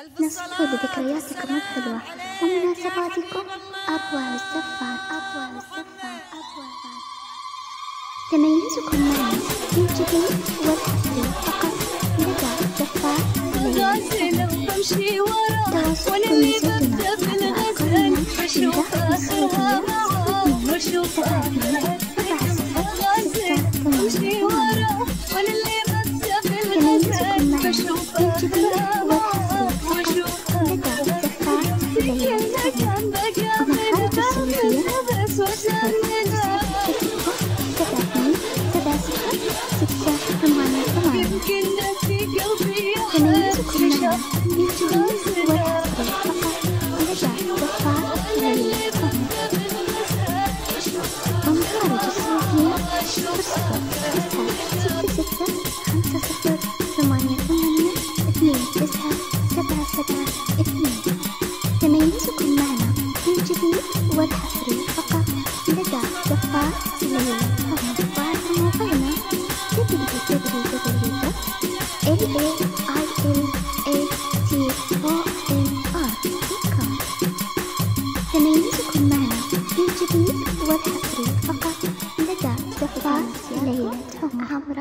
نصلوا لذكرياتكم الحلوة ومناسباتكم. أروع الزفار، أروع الزفار، أروع الزفار. تميزكم معنا بالجديد والحصري فقط لدى زفار ليلى. بمشي ورا وانا تواصلكم اللي يزيدنا ببدا في على الغزل أرقامنا بشوف من داخل اخرها السعودية معاهم واشوف اهلها غازل بمشي ورا وانا اللي ببدا في الغزل بشوف اهلها معاهم واشوف اهلها كنا كان بقى من بعض بس وسننا يمكن في قلبي تميزكم معنا بالجديد والحصري فقط لدى زفار ومخارج السعودية. اتصلوا 966 50 88 2977. تميزكم معنا بالجديد والحصري فقط لدى زفار ليلى. موقعنا www.lailatonr.com. تميزكم معنا بالجديد والحصري فقط لدى زفار ليلى عبر